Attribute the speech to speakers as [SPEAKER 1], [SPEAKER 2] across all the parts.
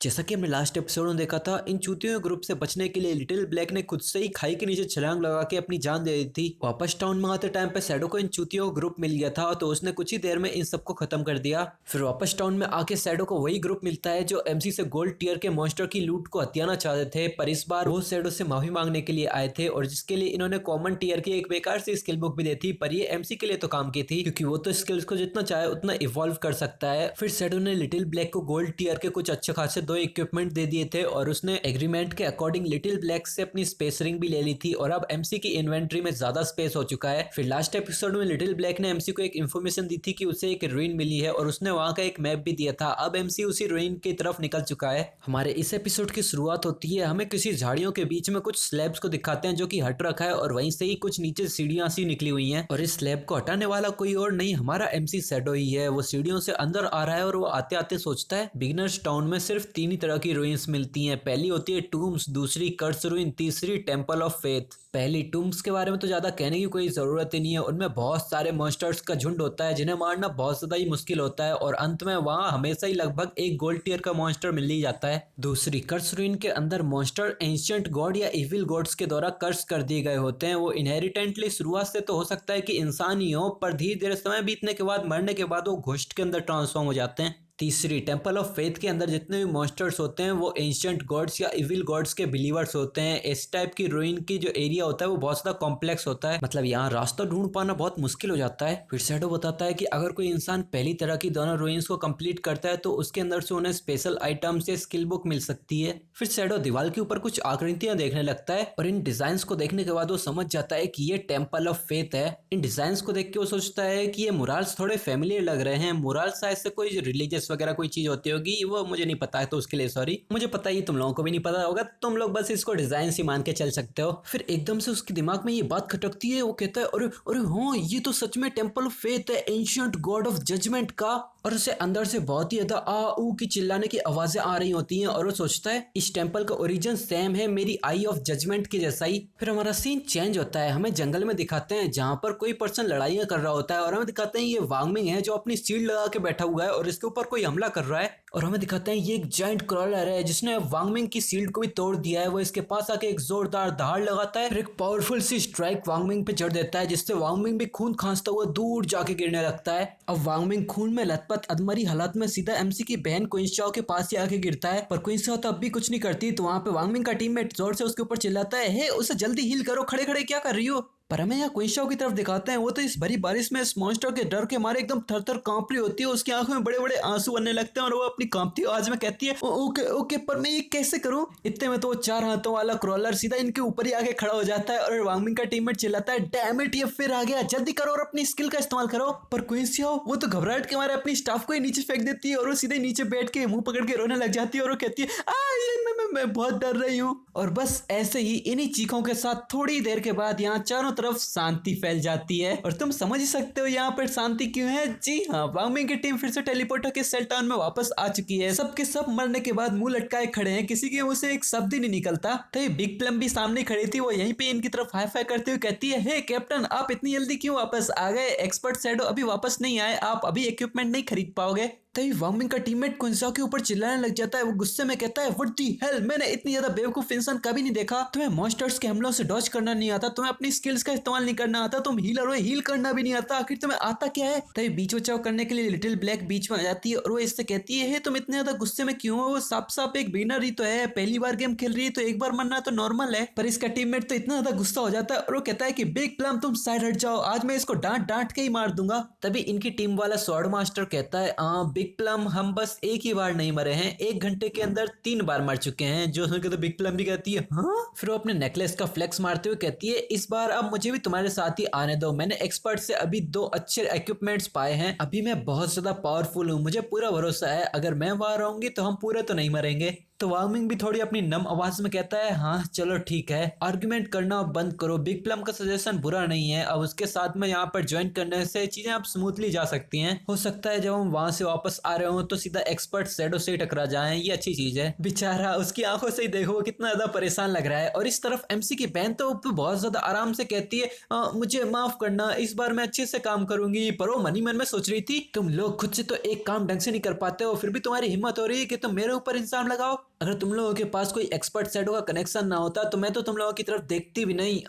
[SPEAKER 1] जैसा कि हमने लास्ट एपिसोड में देखा था, इन चूतियों के ग्रुप से बचने के लिए लिटिल ब्लैक ने खुद से ही खाई के नीचे छलांग लगा के अपनी जान दे दी थी। वापस टाउन में आते टाइम पे शैडो को इन चूतियों का ग्रुप मिल गया था, तो उसने कुछ ही देर में इन सबको खत्म कर दिया। फिर वापस टाउन में आके शैडो को वही ग्रुप मिलता है जो एमसी से गोल्ड टीयर के मॉन्स्टर की लूट को हथियाना चाहते थे, पर इस बार वो शैडो से माफी मांगने के लिए आए थे और जिसके लिए इन्होंने कॉमन टीयर की एक बेकार सी स्किल बुक भी दी थी, पर ये एमसी के लिए तो काम की थी क्योंकि वो तो स्किल्स को जितना चाहे उतना इवॉल्व कर सकता है। फिर शैडो ने लिटिल ब्लैक को गोल्ड टीयर के कुछ अच्छे खासे 2 इक्विपमेंट दे दिए थे और उसने एग्रीमेंट के अकॉर्डिंग लिटिल ब्लैक से अपनी स्पेस रिंग भी ले ली थी और अब एमसी की इन्वेंट्री में ज्यादा स्पेस हो चुका है। फिर लास्ट एपिसोड में लिटिल ब्लैक ने एमसी को एक इन्फॉर्मेशन दी थी कि उसे एक रूइन मिली है और उसने वहां का एक मैप भी दिया था। अब एमसी उसी रूइन की तरफ निकल चुका है। हमारे इस एपिसोड की शुरुआत होती है, हमें किसी झाड़ियों के बीच में कुछ स्लैब्स को दिखाते हैं जो कि हट रखा है और वहीं से ही कुछ नीचे सीढ़ियां सी निकली हुई हैं और इस स्लैब को हटाने वाला कोई और नहीं, हमारा एमसी शैडो ही है। वो सीढ़ियों से अंदर आ रहा है और वो आते आते सोचता है बिगिनर्स टाउन में सिर्फ 3 ही तरह की रूइंस मिलती हैं। पहली होती है टूम्स, दूसरी कर्स रूइन, तीसरी टेंपल ऑफ फेथ। पहली टूम्स के बारे में तो ज्यादा कहने की कोई जरूरत ही नहीं है। उनमें बहुत सारे मॉन्स्टर्स का झुंड होता है जिन्हें मारना बहुत ज्यादा ही मुश्किल होता है और अंत में वहां हमेशा ही लगभग एक गोल्ड टीयर का मॉन्स्टर मिल ही जाता है। दूसरी कर्स रूइन के अंदर मॉन्स्टर एंशिएंट गॉड या इविल गॉड्स के द्वारा कर्स कर दिए गए होते हैं। वो इनहेरिटेंटली शुरुआत से तो हो सकता है कि इंसान ही हो, पर धीरे धीरे समय बीतने के बाद, मरने के बाद वो घोस्ट के अंदर ट्रांसफॉर्म हो जाते हैं। तीसरी टेंपल ऑफ फेथ के अंदर जितने भी मॉन्स्टर्स होते हैं वो एंशिएंट गॉड्स या इविल गॉड्स के बिलीवर्स होते हैं। इस टाइप की रूइन की जो एरिया होता है वो बहुत ज्यादा कॉम्प्लेक्स होता है, मतलब यहाँ रास्ता ढूंढ पाना बहुत मुश्किल हो जाता है। फिर शैडो बताता है कि अगर कोई इंसान पहली तरह की दोनों रूइंस को कंप्लीट करता है तो उसके अंदर से उन्हें स्पेशल आइटम्स या स्किल बुक मिल सकती है। फिर शैडो दीवार के ऊपर कुछ आकृतियां देखने लगता है और इन डिजाइन को देखने के बाद वो समझ जाता है कि ये टेंपल ऑफ फेथ है। इन डिजाइन को देख के वो सोचता है कि ये मुराल्स थोड़े फेमिलियर लग रहे हैं। मुराल्स शायद से कोई रिलीजियस वगैरह कोई चीज होती होगी, वो मुझे नहीं पता है तो उसके लिए सॉरी। मुझे पता है तुम लोगों को भी नहीं पता होगा, तुम लोग बस इसको डिजाइन से मान के चल सकते हो। फिर एकदम से उसके दिमाग में ये बात खटकती है। वो कहता है अरे अरे हाँ, ये तो सच में टेंपल ऑफ फेथ है, एंशिएंट गॉड ऑफ जजमेंट का। और उसे अंदर से बहुत ही ज्यादा आ ऊ की चिल्लाने की आवाजें आ रही होती हैं और वो सोचता है इस टेंपल का ओरिजिन सेम है मेरी आई ऑफ जजमेंट के जैसा ही। फिर हमारा सीन चेंज होता है, हमें जंगल में दिखाते हैं जहां पर कोई पर्सन लड़ाइयां कर रहा होता है और हमें दिखाते हैं ये वांगमिंग है जो अपनी शील्ड लगा के बैठा हुआ है और इसके ऊपर कोई हमला कर रहा है। और हमें दिखाते हैं ये एक जायंट क्रॉलर है जिसने वांगमिंग की शील्ड को भी तोड़ दिया है। वो इसके पास आके एक जोरदार दहाड़ लगाता है, फिर एक पावरफुल सी स्ट्राइक वांगमिंग पे जड़ देता है जिससे वांगमिंग भी खून खांसता हुआ दूर जाके गिरने लगता है। अब वांगमिंग खून में लथपथ अधमरी हालत में सीधा एमसी की बहन क्विंचाओ के पास ही आके गिरता है, पर क्विंचाओ तो अब भी कुछ नहीं करती। तो वहां पे वांगमिंग का टीममेट जोर से उसके ऊपर चिल्लाता है, हे उसे जल्दी हील करो, खड़े खड़े क्या कर रही हो। पर हमें यहाँ क्विंचाओ की तरफ दिखाते हैं, वो तो इस भरी बारिश में इस मॉन्स्टर के डर के मारे एकदम थर थर कांप रही होती है। उसकी आंखों में बड़े बड़े आंसू बनने लगते हैं और वो अपनी कांपती आवाज में कहती है ओके ओके, पर मैं ये कैसे करूं। इतने में तो वो 4 हाथों वाला क्रॉलर सीधा इनके ऊपर ही आके खड़ा हो जाता है और वांगमिंग का टीममेट चिल्लाता है डैम इट, ये फिर आ गया, जल्दी करो और अपनी स्किल का इस्तेमाल करो। पर क्विंचाओ वो तो घबराहट के मारे अपनी स्टाफ को ही नीचे फेंक देती है और वो सीधे नीचे बैठ के मुंह पकड़ के रोने लग जाती है और वो कहती है मैं बहुत डर रही हूँ। और बस ऐसे ही इन्हीं चीखों के साथ थोड़ी देर के बाद यहाँ चारों तरफ शांति फैल जाती है और तुम समझ ही सकते हो यहाँ पर शांति क्यों है। जी हाँ, वांगमिंग की टीम फिर से टेलीपोर्ट होकर सेल टाउन में वापस आ चुकी है। सबके सब मरने के बाद मुंह लटकाए खड़े हैं, किसी के मुंह से एक शब्द ही नहीं निकलता। तो ये बिग प्लम भी सामने खड़ी थी, वो यहीं पे इनकी तरफ हाई फाई करते हुए कहती है, हे कैप्टन, आप इतनी जल्दी क्यों वापस आ गए? एक्सपर्ट शैडो अभी वापस नहीं आए, आप अभी इक्विपमेंट नहीं खरीद पाओगे। तभी वांगमिंग का टीममेट क्विंचाओ के ऊपर चिल्लाने लग जाता है। वो गुस्से में कहता है व्हाट द हेल, मैंने इतनी ज्यादा बेवकूफ इंसान कभी नहीं देखा। तुम्हें मॉन्स्टर्स के हमलों से डॉज करना नहीं आता, तुम्हें अपनी स्किल्स का इस्तेमाल नहीं करना आता, तुम हीलर हो, हील करना भी नहीं आता, आखिर तुम्हें आता क्या है। तभी बीच बचाव करने के लिए लिटिल ब्लैक बीच में आ जाती है और वो इससे कहती है तुम इतने ज्यादा गुस्से में क्यों हो? वो साफ साफ एक बिगिनर ही तो है, पहली बार गेम खेल रही है तो एक बार मरना तो नॉर्मल है। पर इसका टीममेट तो इतना ज्यादा गुस्सा हो जाता है और वो कहता है कि बिग प्लम तुम साइड हट जाओ, आज मैं इसको डांट डांट के ही मार दूंगा। तभी इनकी टीम वाला स्वॉर्ड मास्टर कहता है बिग प्लम, हम बस एक ही बार नहीं मरे हैं, 1 घंटे के अंदर 3 बार मर चुके हैं। जो सुनकर तो बिग प्लम भी कहती है हाँ। फिर वो अपने नेकलेस का फ्लेक्स मारते हुए कहती है इस बार अब मुझे भी तुम्हारे साथ ही आने दो, मैंने एक्सपर्ट से अभी 2 अच्छे इक्विपमेंट्स पाए हैं, अभी मैं बहुत ज्यादा पावरफुल हूँ, मुझे पूरा भरोसा है अगर मैं वहां रहूंगी तो हम पूरे तो नहीं मरेंगे। तो वार्मिंग भी थोड़ी अपनी नम आवाज में कहता है, हाँ चलो ठीक है, आर्गुमेंट करना बंद करो, बिग प्लम का सजेशन बुरा नहीं है, अब उसके साथ में यहाँ पर ज्वाइन करने से चीजें आप स्मूथली जा सकती हैं। हो सकता है जब हम वहां से वापस आ रहे हो तो सीधा एक्सपर्ट शैडो से टकरा जाएं, ये अच्छी चीज है। बेचारा उसकी आंखों से ही देखो वो कितना ज्यादा परेशान लग रहा है। और इस तरफ एमसी की बहन तो बहुत ज्यादा आराम से कहती है, मुझे माफ करना, इस बार मैं अच्छे से काम करूंगी। पर वो मनी मन में सोच रही थी, तुम लोग खुद से तो एक काम ढंग से नहीं कर पाते हो, फिर भी तुम्हारी हिम्मत हो रही है कि तुम मेरे ऊपर इल्जाम लगाओ। अगर तुम लोगों के पास कोई एक्सपर्ट शैडो का कनेक्शन ना होता तो मैं तो तुम लोगों की तरफ देखती भी नहीं।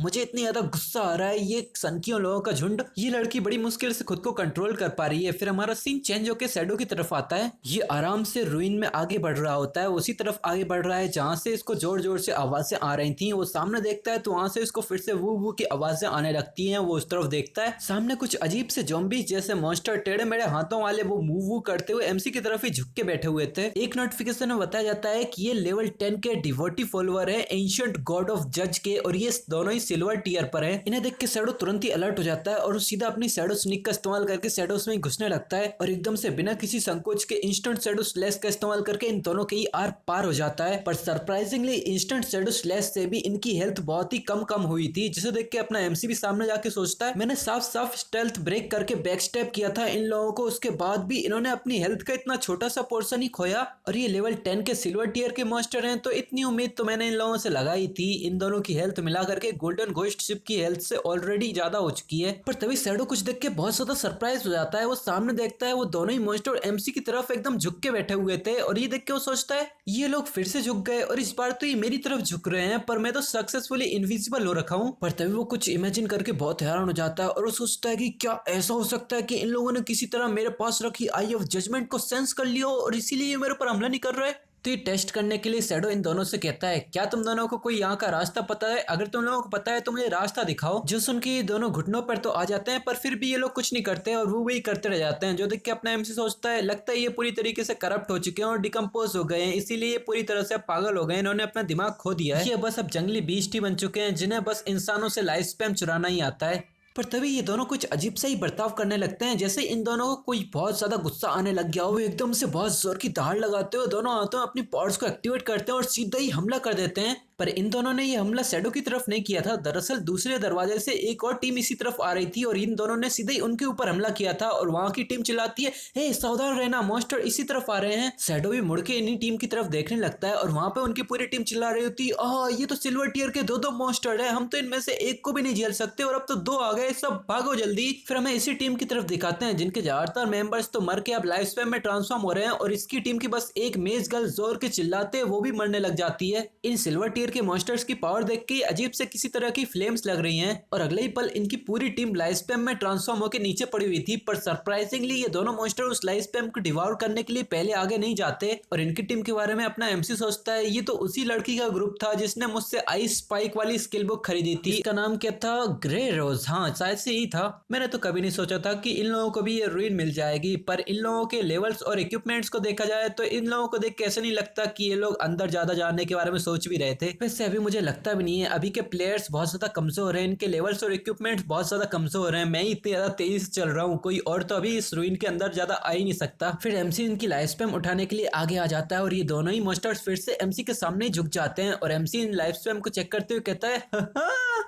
[SPEAKER 1] मुझे इतनी ज्यादा गुस्सा आ रहा है, ये सनकियों लोगों का झुंड। ये लड़की बड़ी मुश्किल से खुद को कंट्रोल कर पा रही है। फिर हमारा सीन चेंज होकर शैडो की तरफ आता है। ये आराम से रूइन में आगे बढ़ रहा होता है, उसी तरफ आगे बढ़ रहा है जहां से इसको जोर जोर से आवाजें आ रही थी। वो सामने देखता है तो वहां से इसको फिर से वो की आवाजें आने लगती हैं। वो उस तरफ देखता है, सामने कुछ अजीब से ज़ॉम्बी जैसे मॉन्स्टर टेढ़े मेढ़े हाथों वाले वो मूव करते हुए एमसी की तरफ ही झुक के बैठे हुए थे। एक नोटिफिकेशन में बताया जाता है कि ये लेवल 10 के डिवोटी फॉलोअर है एंशिएंट गॉड ऑफ जज के, और ये दोनों ही सिल्वर टियर पर है। इन्हें देख के शैडो तुरंत ही अलर्ट हो जाता है और सीधा अपनी शैडो स्निक का इस्तेमाल करके शैडोस में घुसने लगता है और एकदम से बिना किसी संकोच के इंस्टेंट शैडो स्लैश का इस्तेमाल करके इन दोनों के ही आर पार हो जाता है। पर सरप्राइजिंगली इंस्टेंट शैडो स्लैश से भी इनकी हेल्थ बहुत ही कम हुई थी, जिसे देख के अपना एमसी भी सामने जाके सोचता है, मैंने साफ साफ स्टेल्थ ब्रेक करके बैक स्टेप किया था इन लोगों को, उसके बाद भी इन्होंने अपनी हेल्थ का इतना छोटा सा पोर्शन ही खोया। और ये लेवल 10 के सिल्वर टियर के मॉन्स्टर हैं, तो इतनी उम्मीद तो मैंने इन लोगों से लगाई थी। इन दोनों की हेल्थ मिला करके गोल्डन घोस्ट शिप की हेल्थ से ऑलरेडी ज्यादा हो चुकी है। पर तभी शैडो कुछ देख के बहुत ज्यादा सरप्राइज हो जाता है। वो सामने देखता है वो दोनों ही मॉन्स्टर एमसी की तरफ एकदम झुक के बैठे हुए थे, और ये देख के वो सोचता है ये लोग फिर से झुक गए और इस बार तो ये मेरी तरफ झुक रहे हैं, पर मैं तो सक्सेसफुली इनविजिबल हो रखा हूँ। पर तभी वो कुछ इमेजिन करके बहुत हैरान हो जाता है और वो सोचता है कि क्या ऐसा हो सकता है कि इन लोगों ने किसी तरह मेरे पास रखी आई ऑफ जजमेंट को सेंस कर लिया और इसीलिए मेरे ऊपर हमला नहीं कर रहे। तो ये टेस्ट करने के लिए शैडो इन दोनों से कहता है, क्या तुम दोनों को कोई यहाँ का रास्ता पता है? अगर तुम लोगों को पता है तो मुझे रास्ता दिखाओ। जो सुन के ये दोनों घुटनों पर तो आ जाते हैं, पर फिर भी ये लोग कुछ नहीं करते और वो वही करते रह जाते हैं। जो देख के अपना एमसी सोचता है, लगता है ये पूरी तरीके से करप्ट हो चुके हैं और डिकम्पोज हो गए हैं, इसीलिए ये पूरी तरह से पागल हो गए, इन्होंने अपना दिमाग खो दिया है। ये बस अब जंगली बीस्ट ही बन चुके हैं जिन्हें बस इंसानों से लाइफ स्पैम चुराना ही आता है। पर तभी ये दोनों कुछ अजीब सा ही बर्ताव करने लगते हैं, जैसे इन दोनों को कोई बहुत ज्यादा गुस्सा आने लग गया हो। एकदम से बहुत जोर की दहाड़ लगाते हुए दोनों हाथों में अपनी पावर्स को एक्टिवेट करते हैं और सीधा ही हमला कर देते हैं। पर इन दोनों ने ये हमला शैडो की तरफ नहीं किया था। दरअसल दूसरे दरवाजे से एक और टीम इसी तरफ आ रही थी और इन दोनों ने सीधे ही उनके ऊपर हमला किया था। और वहां की टीम चिल्लाती है, हे सावधान रहना, मॉन्स्टर इसी तरफ आ रहे हैं। शैडो भी मुड़ के इन्हीं टीम की तरफ देखने लगता है और वहां पे उनकी पूरी टीम चिल्ला रही होती है, ये तो सिल्वर टियर के दो मॉन्स्टर है, हम तो इनमें से एक को भी नहीं झेल सकते और अब तो दो आ गए, सब भागो जल्दी। फिर हमें इसी टीम की तरफ दिखाते हैं जिनके ज्यादातर मेंबर्स तो मर के अब लाइफ स्पैम में ट्रांसफॉर्म हो रहे हैं और इसकी टीम की बस एक मेज गर्ल जोर के चिल्लाते वो भी मरने लग जाती है। इन सिल्वर टियर के मॉन्स्टर्स की पावर देख के अजीब से किसी तरह की फ्लेम्स लग रही हैं और अगले ही पल इनकी पूरी टीम लाइफ स्पैम में ट्रांसफॉर्म होकर नीचे पड़ी हुई थी। पर सरप्राइजिंगली ये दोनों मॉन्स्टर उस लाइफ स्पैम को डिवोर करने के लिए पहले आगे नहीं जाते और इनकी टीम के बारे में अपना एमसी सोचता है, ये तो उसी लड़की का ग्रुप था जिसने मुझसे आइस स्पाइक वाली स्किल बुक खरीदी थी। इसका नाम क्या था? ग्रे रोज। हाँ शायद से ही था। मैंने तो कभी नहीं सोचा था कि इन लोगों को भी ये रूइन मिल जाएगी, पर इन लोगों के लेवल्स और इक्विपमेंट्स को देखा जाए तो इन लोगों को देख के ऐसा नहीं लगता कि ये लोग अंदर ज्यादा जानने के बारे में सोच भी रहे थे। वैसे अभी मुझे लगता भी नहीं है, अभी के प्लेयर्स बहुत ज्यादा कमजोर हैं, इनके लेवल्स और इक्विपमेंट्स बहुत ज्यादा कमजोर हैं। मैं ही इतनी ज्यादा तेजी से चल रहा हूँ, कोई और तो अभी इस रूइन के अंदर ज्यादा आ ही नहीं सकता। फिर एमसी इनकी लाइफ स्पैम उठाने के लिए आगे आ जाता है और ये दोनों ही मॉन्स्टर्स फिर से एमसी के सामने झुक जाते हैं और एमसी इन लाइफ स्पैम को चेक करते हुए कहता है,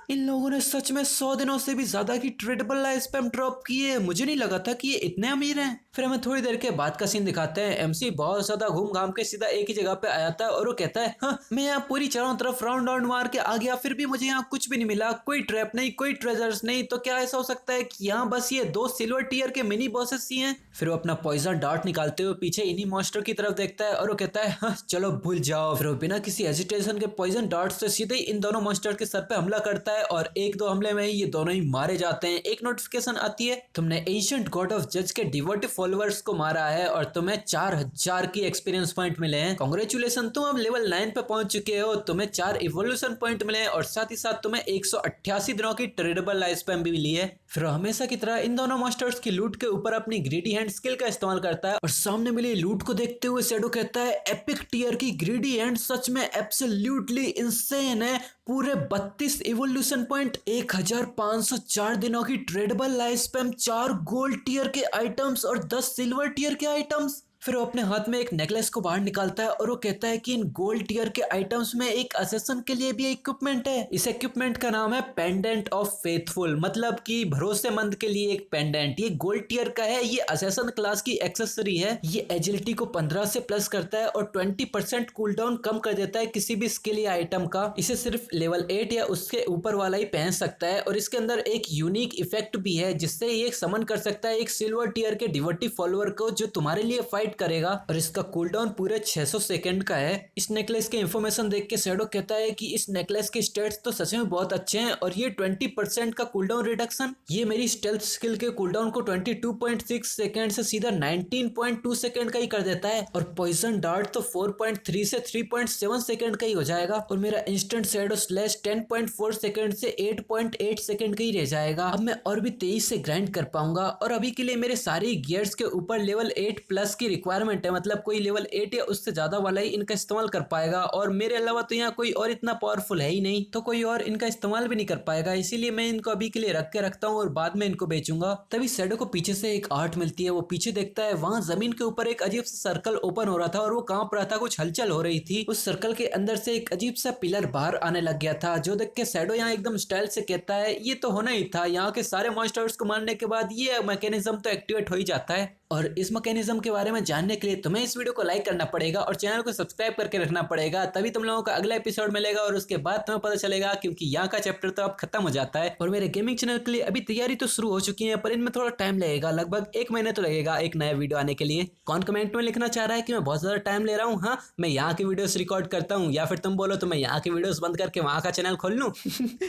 [SPEAKER 1] इन लोगों ने सच में 100 दिनों से भी ज्यादा की ट्रेडेबल लाइफ स्पैम ड्रॉप की है, मुझे नहीं लगा था कि ये इतने अमीर हैं। फिर हमें थोड़ी देर के बाद का सीन दिखाते हैं। एमसी बहुत ज्यादा घूम घाम के सीधा एक ही जगह पे आया था और वो कहता है, मैं यहाँ पूरी चारों तरफ राउंड मार के आ गया, फिर भी मुझे यहाँ कुछ भी नहीं मिला, कोई ट्रैप नहीं, कोई ट्रेजर्स नहीं, तो क्या ऐसा हो सकता है कि यहाँ बस ये दो सिल्वर टियर के मिनी बॉसेस ही हैं? फिर वो अपना पॉइजन डार्ट निकालते हुए पीछे इन्हीं मॉन्स्टर की तरफ देखता है और वो कहता है, चलो भूल जाओ। फिर वो बिना किसी हेजिटेशन के पॉइजन डार्ट से सीधे ही इन दोनों मॉन्स्टर के सर पे हमला करता है और एक दो हमले में ही ये दोनों ही मारे जाते हैं। एक नोटिफिकेशन आती है, तुमने एंशिएंट गॉड ऑफ जज के डिवोटिव फॉलोअर्स को मारा है और तुम्हें 4000 की एक्सपीरियंस पॉइंट मिले हैं। कांग्रेचुलेशन, तुम अब लेवल 9 पे पहुंच चुके हो, तुम्हें 4 इवोल्यूशन पॉइंट मिले हैं और साथ ही साथ तुम्हें 188 दिनों की ट्रेडेबल लाइफ स्पैम भी मिली है। फिर हमेशा की तरह इन दोनों मॉन्स्टर्स की लूट के ऊपर अपनी ग्रीडी हैंड स्किल का इस्तेमाल करता है और सामने मिली लूट को देखते हुए शैडो कहता है, एपिक टियर की ग्रीडी हैंड सच में एब्सोल्युटली इंसेन है। पूरे 32 इवोल्यूशन पॉइंट, 1504 दिनों की tradeable life span, 4 gold tier के आइटम्स और 10 सिल्वर टियर के आइटम्स। फिर वो अपने हाथ में एक नेकलेस को बाहर निकालता है और वो कहता है कि इन गोल्ड टियर के आइटम्स में एक असेसन के लिए भी इक्विपमेंट है। इस इक्विपमेंट का नाम है पेंडेंट ऑफ फेथफुल, मतलब कि भरोसेमंद के लिए एक पेंडेंट। ये गोल्ड टियर का है, ये असेसन क्लास की एक्सेसरी है। ये एजिलिटी को 15 से प्लस करता है और 20% कूलडाउन कम कर देता है किसी भी स्किल या आइटम का। इसे सिर्फ लेवल 8 या उसके ऊपर वाला ही पहन सकता है। और इसके अंदर एक यूनिक इफेक्ट भी है जिससे ये समन कर सकता है एक सिल्वर टियर के डिवोटी फॉलोअर को जो तुम्हारे लिए फाइट करेगा। और इसका कूलडाउन पूरे 600 सेकंड का है। इस नेकलेस के इंफॉर्मेशन देख के शैडो कहता है कि इस नेकलेस के स्टेट्स तो सच में बहुत अच्छे हैं और ये 20% का कूलडाउन रिडक्शन, ये मेरी स्टेल्थ स्किल के कूलडाउन को 22.6 सेकंड से सीधा 19.2 सेकंड का ही कर देता है। और पॉइजन डार्ट तो 4.3 से 3.7 सेकंड का ही हो जाएगा। और मेरा इंस्टेंट शैडो स्लैश 10.4 सेकंड से 8.8 सेकंड का ही रह जाएगा। अब मैं और भी तेज से ग्राइंड कर पाऊंगा। और अभी के लिए मेरे सारे गियर्स के ऊपर लेवल 8 प्लस की रिक्वायरमेंट है, मतलब कोई लेवल 8 या उससे ज्यादा वाला ही इनका इस्तेमाल कर पाएगा। और मेरे अलावा तो यहाँ कोई और इतना पावरफुल है ही नहीं, तो कोई और इनका इस्तेमाल भी नहीं कर पाएगा। इसीलिए मैं इनको अभी के लिए रख के रखता हूँ और बाद में इनको बेचूंगा। तभी शैडो को पीछे से एक आर्ट मिलती है। वो पीछे देखता है, वहां जमीन के ऊपर एक अजीब सा सर्कल ओपन हो रहा था और वो कांप रहा था, कुछ हलचल हो रही थी। उस सर्कल के अंदर से एक अजीब सा पिलर बाहर आने लग गया था, जो देख के शैडो यहाँ एकदम स्टाइल से कहता है ये तो होना ही था। यहाँ के सारे मॉन्स्टर्स को मारने के बाद ये मैकेनिज्म तो एक्टिवेट हो ही जाता है। और इस मैकेनिज्म के बारे में जानने के लिए तुम्हें इस वीडियो को लाइक करना पड़ेगा और चैनल को सब्सक्राइब करके रखना पड़ेगा, तभी तुम लोगों का अगला एपिसोड मिलेगा और उसके बाद तुम्हें पता चलेगा, क्योंकि यहाँ का चैप्टर तो अब खत्म हो जाता है। और मेरे गेमिंग चैनल के लिए अभी तैयारी तो शुरू हो चुकी है, पर इनमें थोड़ा टाइम लगेगा, लगभग 1 महीने तो लगेगा एक नया वीडियो आने के लिए। कौन कमेंट में लिखना चाह रहा है कि मैं बहुत ज्यादा टाइम ले रहा हूँ? हाँ, मैं यहाँ की वीडियोस रिकॉर्ड करता हूँ, या फिर तुम बोलो तो मैं यहाँ की वीडियोस बंद करके वहाँ का चैनल खोल लूँ।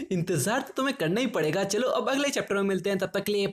[SPEAKER 1] इंतजार तो तुम्हें करना ही पड़ेगा। चलो अब अगले चैप्टर में मिलते हैं, तब तक के लिए